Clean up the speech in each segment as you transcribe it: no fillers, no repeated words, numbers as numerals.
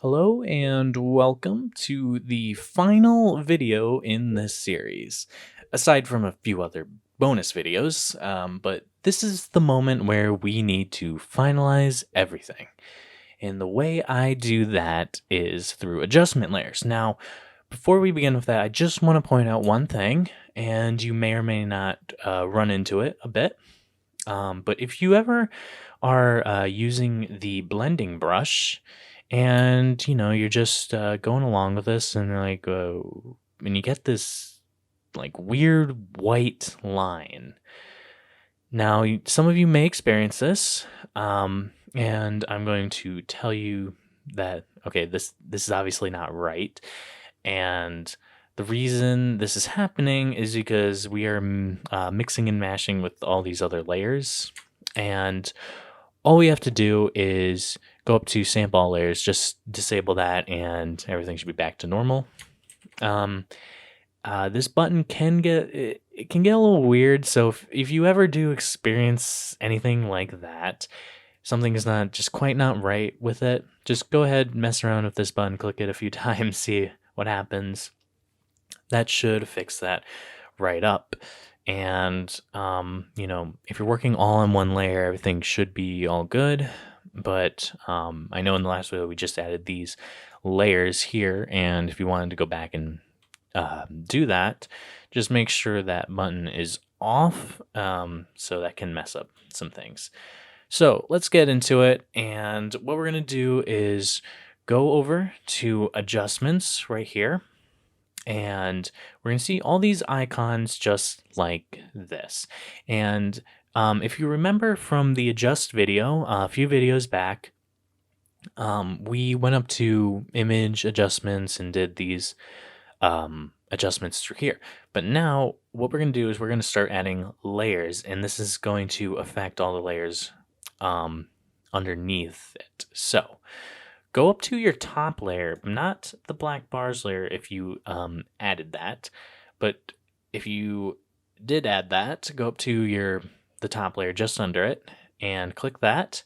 Hello and welcome to the final video in this series, aside from a few other bonus videos. But this is the moment where we need to finalize everything. And the way I do that is through adjustment layers. Now, before we begin with that, I just want to point out one thing, and you may or may not run into it a bit. But if you ever are using the blending brush and you're just going along with this and and you get this like weird white line. Now, some of you may experience this, and I'm going to tell you that okay, this is obviously not right, and the reason this is happening is because we are mixing and mashing with all these other layers, and all we have to do is go up to sample all layers, just disable that, and everything should be back to normal. This button can it can get a little weird, so if you ever do experience anything like that, something is not just quite not right with it, just go ahead, mess around with this button, click it a few times, see what happens. That should fix that right up. And if you're working all on one layer, everything should be all good. But I know in the last video we just added these layers here, and if you wanted to go back and do that, just make sure that button is off, so that can mess up some things. So let's get into it, and what we're gonna do is go over to adjustments right here, and we're going to see all these icons just like this. And if you remember from the adjust video, a few videos back, we went up to image adjustments and did these adjustments through here. But now what we're going to do is we're going to start adding layers, and this is going to affect all the layers underneath it. So go up to your top layer, not the black bars layer if you added that, but if you did add that, go up to the top layer just under it and click that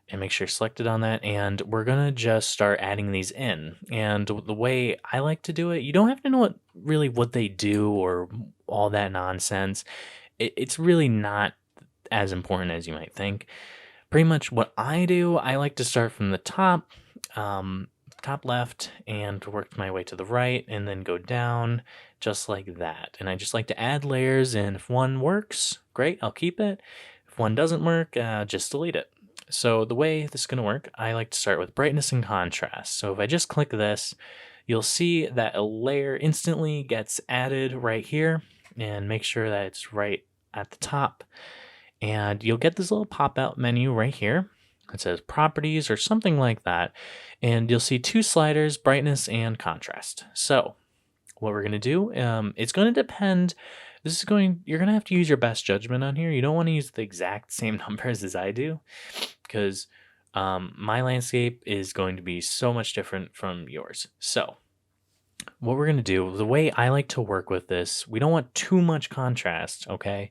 and make sure you're selected on that, and we're gonna just start adding these in. And the way I like to do it, you don't have to know what they do or all that nonsense. It's really not as important as you might think. Pretty much what I do, I like to start from the top left and work my way to the right and then go down just like that. And I just like to add layers, and if one works, great, I'll keep it. If one doesn't work, just delete it. So the way this is going to work, I like to start with brightness and contrast. So if I just click this, you'll see that a layer instantly gets added right here, and make sure that it's right at the top. And you'll get this little pop-out menu right here. It says properties or something like that. And you'll see two sliders, brightness and contrast. So what we're going to do, it's going to depend. You're going to have to use your best judgment on here. You don't want to use the exact same numbers as I do, because my landscape is going to be so much different from yours. So what we're going to do, the way I like to work with this, we don't want too much contrast, okay?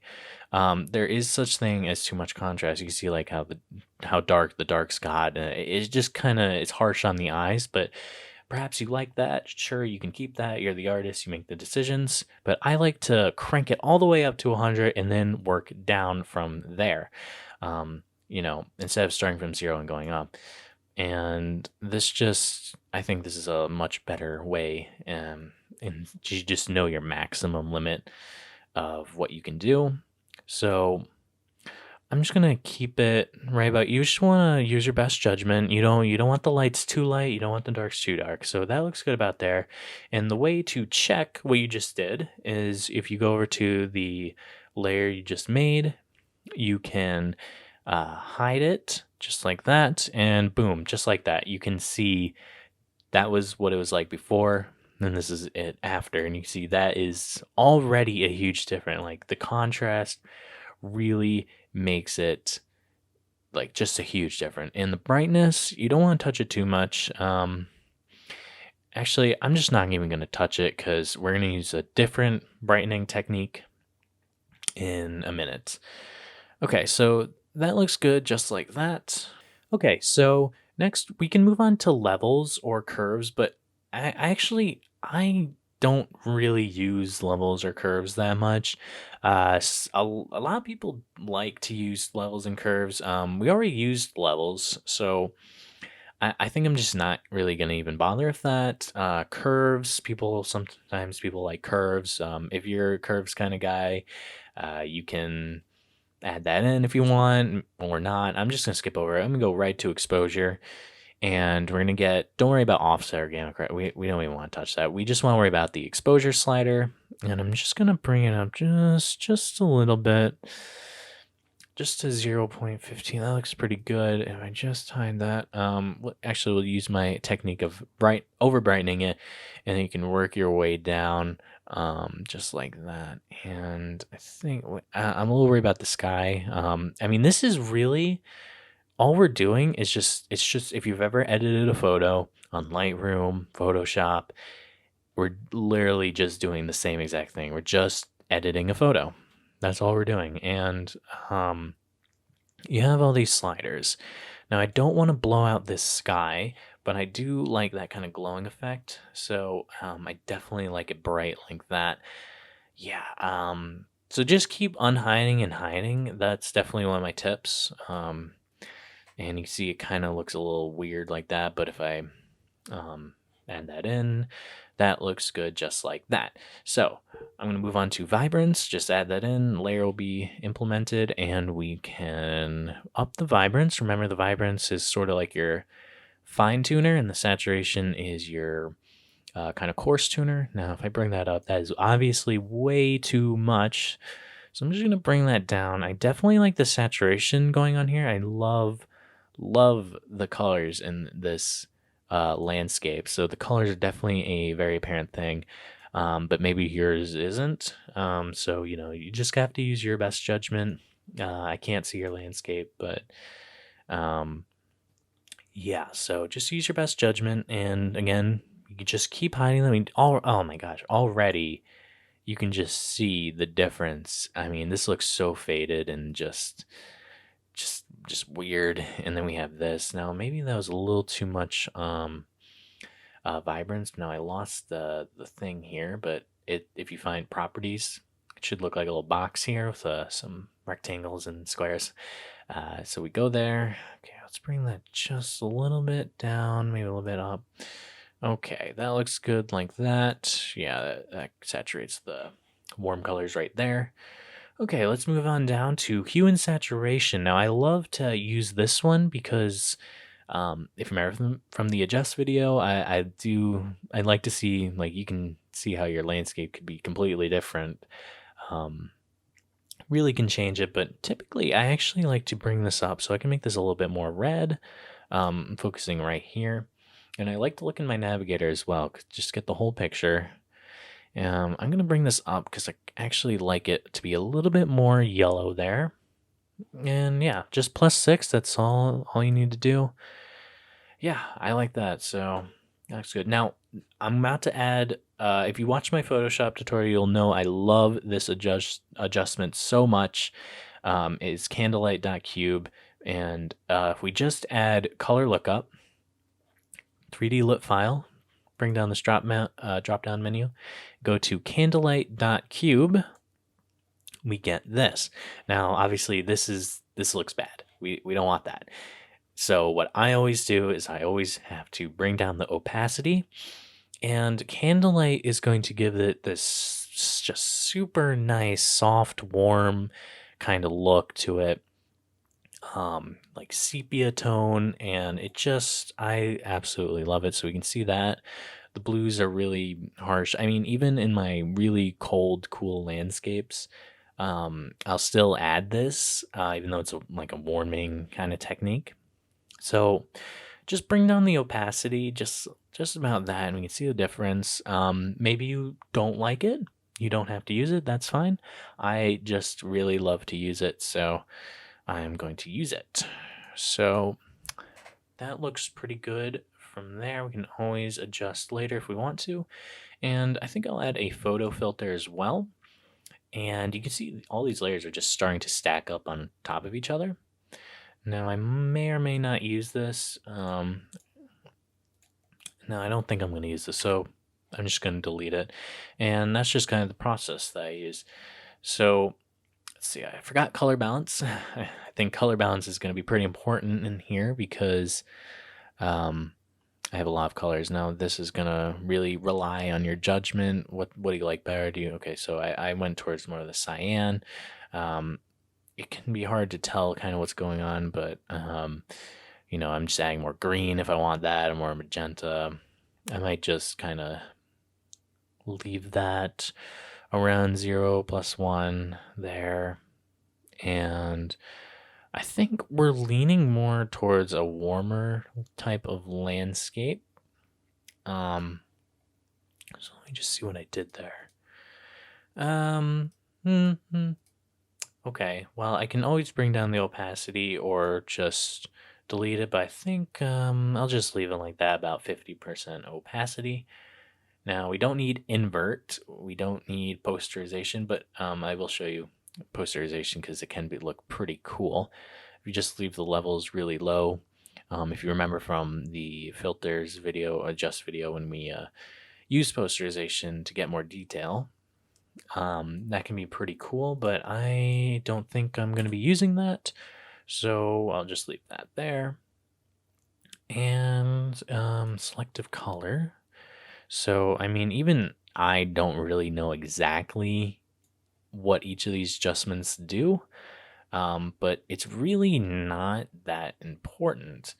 There is such thing as too much contrast. You can see like how dark the dark's got. It's just it's harsh on the eyes, but perhaps you like that. Sure, you can keep that. You're the artist, you make the decisions. But I like to crank it all the way up to 100 and then work down from there. Instead of starting from 0 and going up. And I think this is a much better way, and you just know your maximum limit of what you can do. So I'm just gonna keep it right about. You just want to use your best judgment. You don't want the lights too light. You don't want the darks too dark. So that looks good about there. And the way to check what you just did is if you go over to the layer you just made, you can hide it just like that, and boom, just like that. You can see that was what it was like before, and this is it after, and you see that is already a huge difference. Like the contrast really makes it like just a huge difference. And the brightness, you don't want to touch it too much. Actually, I'm just not even going to touch it because we're going to use a different brightening technique in a minute. Okay, so that looks good just like that. Okay, so Next, we can move on to levels or curves, but I don't really use levels or curves that much. A lot of people like to use levels and curves. We already used levels, so I think I'm just not really gonna even bother with that. Curves, people like curves. If you're a curves kind of guy, you can add that in if you want or not. I'm just gonna skip over it. I'm gonna go right to exposure, and we're gonna get. Don't worry about offset or gamma credit. We don't even want to touch that. We just want to worry about the exposure slider, and I'm just gonna bring it up just a little bit, just to 0.15. That looks pretty good. If I just hide that, actually we'll use my technique of over brightening it, and then you can work your way down, just like that. And I think I'm a little worried about the sky. I mean, this is really all we're doing is it's just if you've ever edited a photo on Lightroom, Photoshop, we're literally just doing the same exact thing. We're just editing a photo. That's all we're doing. And you have all these sliders. Now, I don't want to blow out this sky, but I do like that kind of glowing effect. So I definitely like it bright like that. Yeah. So just keep unhiding and hiding. That's definitely one of my tips. And you see it kind of looks a little weird like that, but if I add that in, that looks good just like that. So I'm going to move on to vibrance, just add that in, layer will be implemented, and we can up the vibrance. Remember, the vibrance is sort of like your fine tuner, and the saturation is your kind of coarse tuner. Now, if I bring that up, that is obviously way too much. So I'm just going to bring that down. I definitely like the saturation going on here. I love the colors in this landscape. So the colors are definitely a very apparent thing, but maybe yours isn't. So you just have to use your best judgment. I can't see your landscape, but um, yeah. So just use your best judgment, and again, you can just keep hiding them. I mean, oh my gosh, already you can just see the difference. I mean, this looks so faded and just weird. And then we have this. Now maybe that was a little too much vibrance. Now I lost the thing here, but if you find properties, it should look like a little box here with some rectangles and squares. So we go there. Okay, let's bring that just a little bit down, maybe a little bit up. Okay, that looks good like that. Yeah, that saturates the warm colors right there. Okay, let's move on down to hue and saturation. Now, I love to use this one because if you remember from the adjust video, I like to see, like, you can see how your landscape could be completely different. Um, really can change it, but typically I actually like to bring this up so I can make this a little bit more red. I'm focusing right here. And I like to look in my navigator as well, just get the whole picture. I'm going to bring this up because I actually like it to be a little bit more yellow there. And yeah, just +6, that's all you need to do. Yeah, I like that, so that's good. Now, I'm about to add, if you watch my Photoshop tutorial, you'll know I love this adjustment so much. It's candlelight.cube, and if we just add color lookup, 3D lit file, bring down this drop down menu, go to candlelight.cube, we get this. Now, obviously, this looks bad. We don't want that. So what I always do is I always have to bring down the opacity, and Candlelight is going to give it this just super nice, soft, warm kind of look to it. Like sepia tone, and I absolutely love it. So we can see that the blues are really harsh. I mean, even in my really cold, cool landscapes, I'll still add this, even though it's like a warming kind of technique. So just bring down the opacity, just about that, and we can see the difference. Maybe you don't like it. You don't have to use it. That's fine. I just really love to use it, so I'm going to use it. So that looks pretty good. From there, we can always adjust later if we want to. And I think I'll add a photo filter as well. And you can see all these layers are just starting to stack up on top of each other. Now I may or may not use this. No, I don't think I'm going to use this, so I'm just going to delete it. And that's just kind of the process that I use. So let's see, I forgot color balance. I think color balance is going to be pretty important in here because um, I have a lot of colors. Now this is going to really rely on your judgment. What do you like better? Do you okay? So I went towards more of the cyan. Um, it can be hard to tell kind of what's going on, but I'm just adding more green if I want that, or more magenta. I might just kind of leave that around 0 + 1 there. And I think we're leaning more towards a warmer type of landscape. So let me just see what I did there. Um, okay, well, I can always bring down the opacity or just delete it, but I think I'll just leave it like that, about 50% opacity. Now, we don't need invert, we don't need posterization, but I will show you posterization because it can look pretty cool. If you just leave the levels really low, if you remember from the filters video, adjust video, when we use posterization to get more detail, that can be pretty cool, but I don't think I'm going to be using that, so I'll just leave that there. And selective color. So, I mean, even I don't really know exactly what each of these adjustments do, but it's really not that important.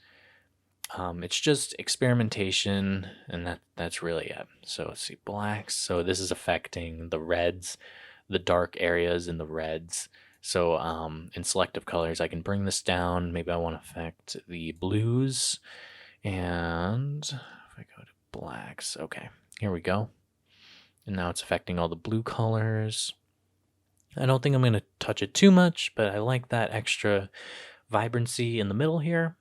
It's just experimentation, and that's really it. So let's see, blacks. So this is affecting the reds, the dark areas in the reds. So in selective colors, I can bring this down. Maybe I want to affect the blues. And if I go to blacks, okay, here we go. And now it's affecting all the blue colors. I don't think I'm going to touch it too much, but I like that extra vibrancy in the middle here.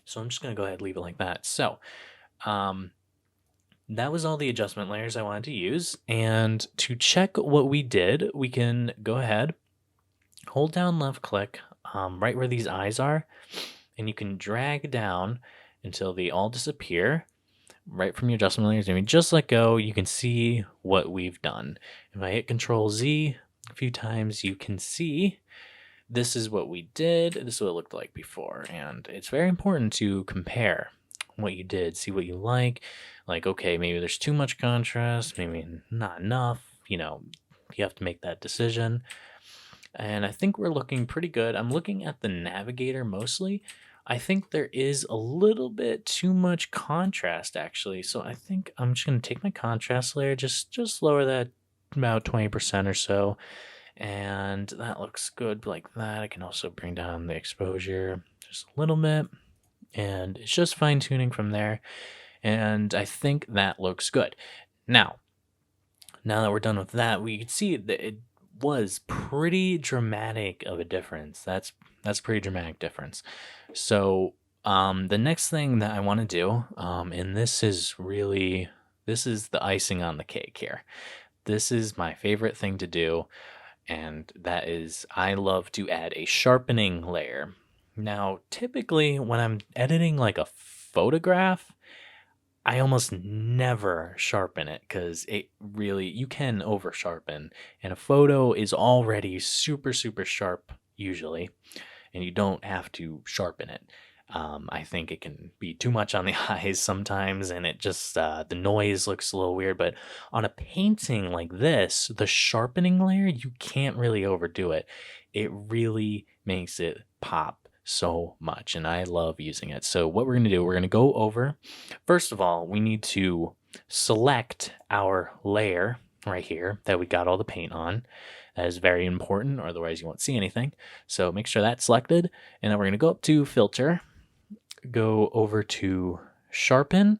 So I'm just going to go ahead and leave it like that. So that was all the adjustment layers I wanted to use. And to check what we did, we can go ahead, hold down left click right where these eyes are, and you can drag down until they all disappear right from your adjustment layers. And we just let go, you can see what we've done. If I hit Control Z a few times, you can see this is what we did. This is what it looked like before. And it's very important to compare what you did, see what you like. Like, okay, maybe there's too much contrast, maybe not enough. You have to make that decision. And I think we're looking pretty good. I'm looking at the navigator mostly. I think there is a little bit too much contrast actually. So I think I'm just going to take my contrast layer, just lower that about 20% or so. And that looks good like that. I can also bring down the exposure just a little bit. And it's just fine tuning from there. And I think that looks good. Now that we're done with that, we can see that it was pretty dramatic of a difference. That's a pretty dramatic difference. So the next thing that I want to do, and this is the icing on the cake here. This is my favorite thing to do, and that is I love to add a sharpening layer. Now, typically when I'm editing like a photograph, I almost never sharpen it because you can over sharpen, and a photo is already super, super sharp usually, and you don't have to sharpen it. I think it can be too much on the eyes sometimes, and it just, the noise looks a little weird. But on a painting like this, the sharpening layer, you can't really overdo it. It really makes it pop so much, and I love using it. So what we're going to do, we're going to go over, first of all, we need to select our layer right here that we got all the paint on. That is very important, or otherwise you won't see anything. So make sure that's selected, and then we're going to go up to filter, go over to sharpen,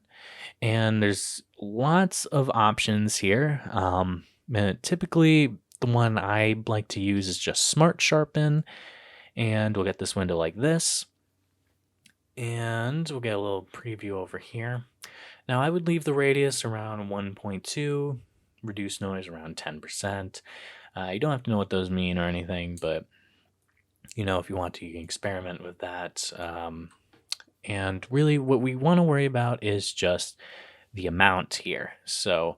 and there's lots of options here. Typically the one I like to use is just smart sharpen, and we'll get this window like this, and we'll get a little preview over here. Now I would leave the radius around 1.2, reduce noise around 10%. You don't have to know what those mean or anything, but If you want to, you can experiment with that. And really, what we want to worry about is just the amount here. So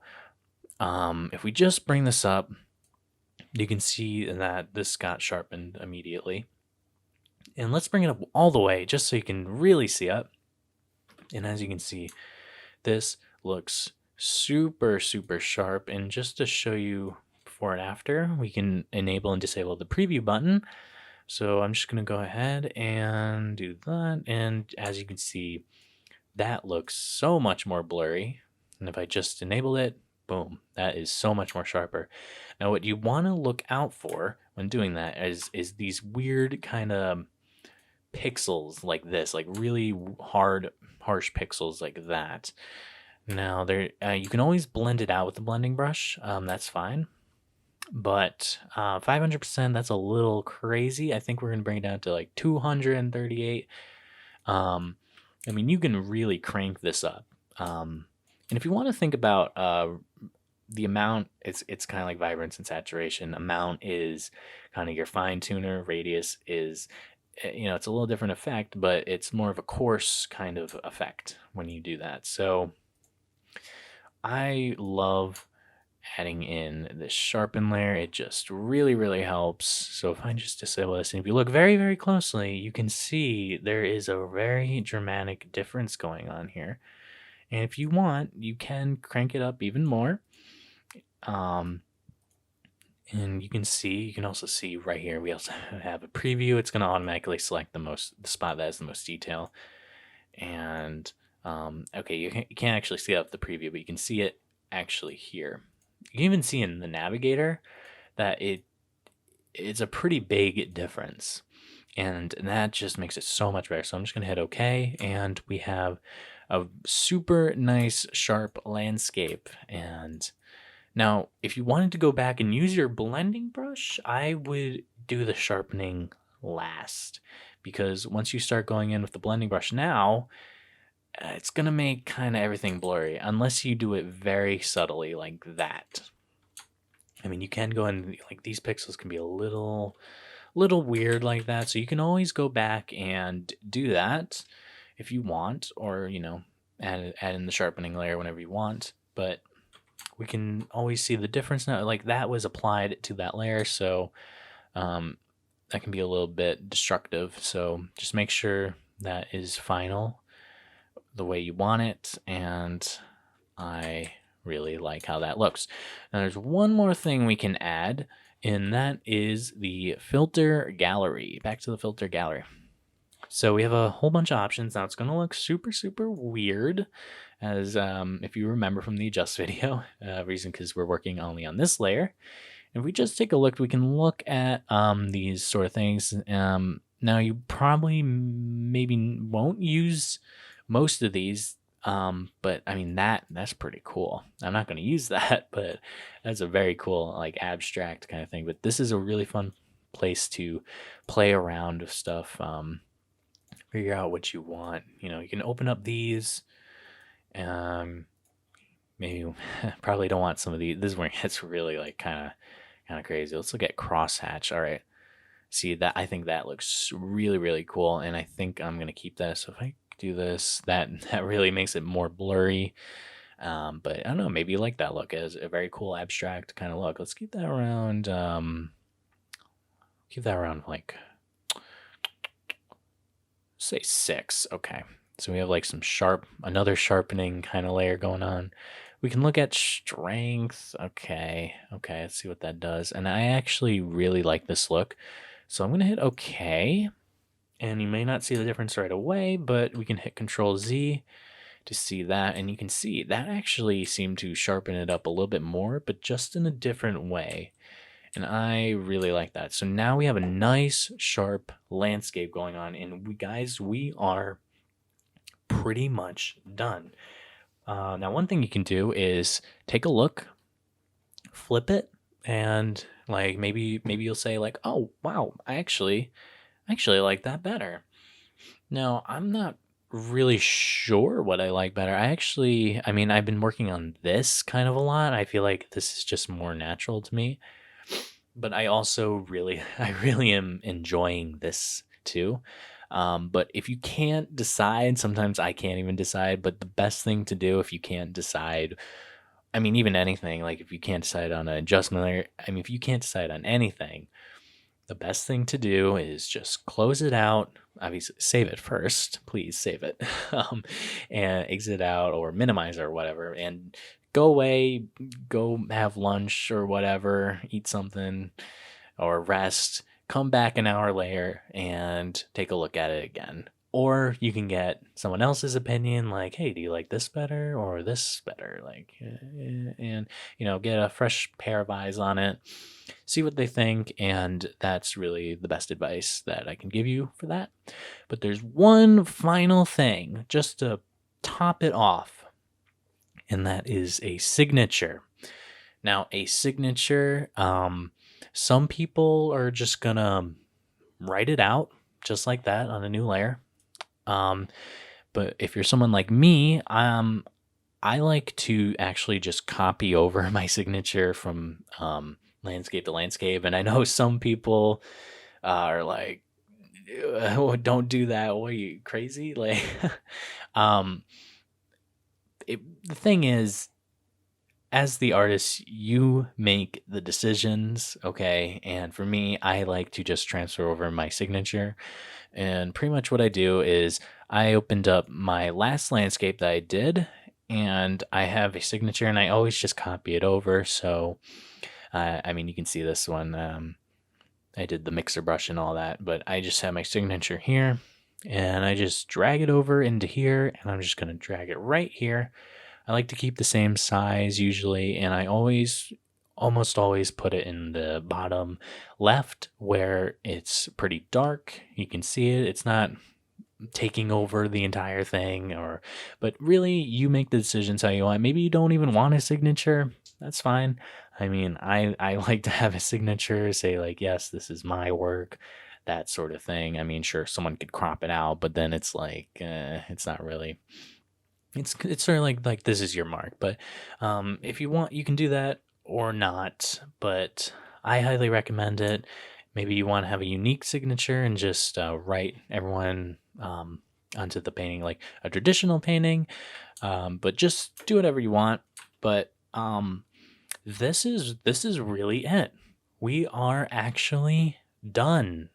if we just bring this up, you can see that this got sharpened immediately. And let's bring it up all the way just so you can really see it. And as you can see, this looks super, super sharp. And just to show you before and after, we can enable and disable the preview button. So I'm just going to go ahead and do that. And as you can see, that looks so much more blurry. And if I just enable it, boom, that is so much more sharper. Now, what you want to look out for when doing that is these weird kind of pixels like this, like really hard, harsh pixels like that. Now, you can always blend it out with the blending brush. That's fine. But 500%, that's a little crazy. I think we're going to bring it down to like 238. I mean, you can really crank this up. And if you want to think about the amount, it's kind of like vibrance and saturation. Amount is kind of your fine tuner. Radius is, it's a little different effect, but it's more of a coarse kind of effect when you do that. So I love adding in this sharpen layer. It just really, really helps. So if I just disable this, and if you look very, very closely, you can see there is a very dramatic difference going on here. And if you want, you can crank it up even more. And you can also see right here, we also have a preview. It's going to automatically select the spot that has the most detail. And okay, you can't actually see it up the preview, but you can see it actually here. You can even see in the navigator that it's a pretty big difference. And that just makes it so much better. So I'm just going to hit OK, and we have a super nice, sharp landscape. And now, if you wanted to go back and use your blending brush, I would do the sharpening last. Because once you start going in with the blending brush now, it's going to make kind of everything blurry, unless you do it very subtly like that. I mean, you can go in, like these pixels can be a little weird like that. So you can always go back and do that if you want, or, add in the sharpening layer whenever you want. But we can always see the difference now. Like that was applied to that layer. So that can be a little bit destructive. So just make sure that is final the way you want it, and I really like how that looks. Now there's one more thing we can add, and that is the filter gallery. Back to the filter gallery. So we have a whole bunch of options. Now it's going to look super, super weird, as if you remember from the adjust video, reason because we're working only on this layer. If we just take a look, we can look at these sort of things. Now you probably maybe won't use most of these, but I mean that's pretty cool. I'm not going to use that, but that's a very cool like abstract kind of thing. But this is a really fun place to play around with stuff, figure out what you want. You can open up these. Maybe probably don't want some of these. This is where it gets really like kind of crazy. Let's look at crosshatch. All right. See that? I think that looks really, really cool, and I think I'm gonna keep that. So if I do this, that really makes it more blurry. But I don't know, maybe you like that look as a very cool abstract kind of look. Let's keep that around. Like, say 6. Okay. So we have like some another sharpening kind of layer going on. We can look at strength. Okay. Let's see what that does. And I actually really like this look. So I'm going to hit OK, and you may not see the difference right away, but we can hit Control Z to see that, and you can see that actually seemed to sharpen it up a little bit more, but just in a different way, and I really like that. So now we have a nice, sharp landscape going on, and we are pretty much done. Now, one thing you can do is take a look, flip it, and like maybe you'll say like, oh wow, I actually like that better. Now I'm not really sure what I like better. I mean, I've been working on this kind of a lot. I feel like this is just more natural to me. but I also really I really am enjoying this too. But if you can't decide, sometimes I can't even decide, but the best thing to do if you can't decide, I mean, even anything, like if you can't decide on an adjustment layer, I mean, if you can't decide on anything, the best thing to do is just close it out. Obviously, save it first. Please save it, and exit out or minimize or whatever, and go away. Go have lunch or whatever. Eat something or rest. Come back an hour later and take a look at it again. Or you can get someone else's opinion, like, "Hey, do you like this better or this better?" Like, and get a fresh pair of eyes on it, see what they think, and that's really the best advice that I can give you for that. But there's one final thing just to top it off, and that is a signature. Now, a signature, some people are just gonna write it out just like that on a new layer. Um, but if you're someone like me, I like to actually just copy over my signature from landscape to landscape. And I know some people are like, "Oh, don't do that. What are you crazy?" Like, um, the thing is, as the artist, you make the decisions, okay? And for me, I like to just transfer over my signature. And pretty much what I do is I opened up my last landscape that I did, and I have a signature, and I always just copy it over. So, I mean, you can see this one. I did the mixer brush and all that, but I just have my signature here, and I just drag it over into here, and I'm just going to drag it right here. I like to keep the same size usually, and I almost always put it in the bottom left where it's pretty dark. You can see it. It's not taking over the entire thing, but really you make the decisions how you want. Maybe you don't even want a signature. That's fine. I mean, I like to have a signature, say like, yes, this is my work, that sort of thing. I mean, sure, someone could crop it out, but then it's like, it's not really, it's sort of like this is your mark. But if you want, you can do that or not. But I highly recommend it. Maybe you want to have a unique signature and just write everyone onto the painting like a traditional painting. But just do whatever you want. But this is really it. We are actually done.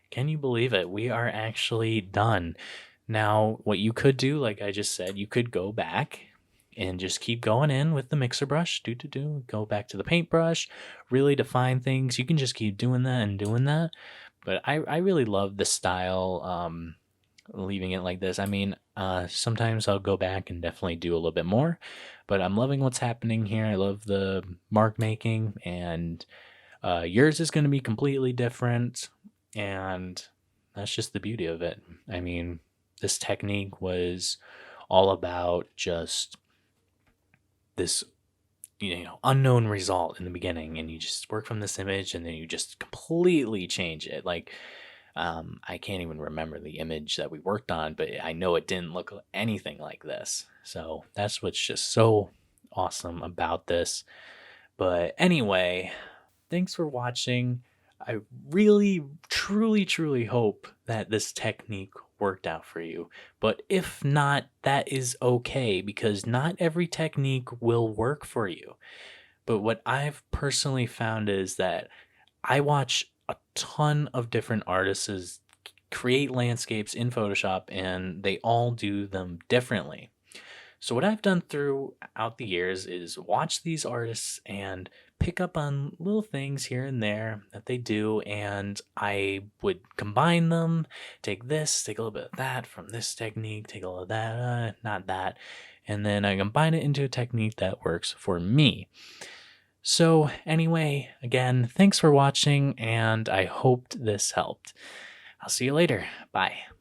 Can you believe it? We are actually done. Now, what you could do, like I just said, you could go back and just keep going in with the mixer brush, go back to the paintbrush, really define things. You can just keep doing that and doing that. But I really love the style, leaving it like this. I mean, sometimes I'll go back and definitely do a little bit more, but I'm loving what's happening here. I love the mark making, and yours is going to be completely different, and that's just the beauty of it. I mean, this technique was all about just this unknown result in the beginning, and you just work from this image and then you just completely change it. Like, I can't even remember the image that we worked on, but I know it didn't look anything like this. So that's what's just so awesome about this. But anyway, thanks for watching. I really, truly, truly hope that this technique worked out for you. But if not, that is okay, because not every technique will work for you. But what I've personally found is that I watch a ton of different artists create landscapes in Photoshop, and they all do them differently. So what I've done throughout the years is watch these artists and pick up on little things here and there that they do, and I would combine them, take this, take a little bit of that from this technique, take a little of that, not that, and then I combine it into a technique that works for me. So anyway, again, thanks for watching, and I hoped this helped. I'll see you later. Bye.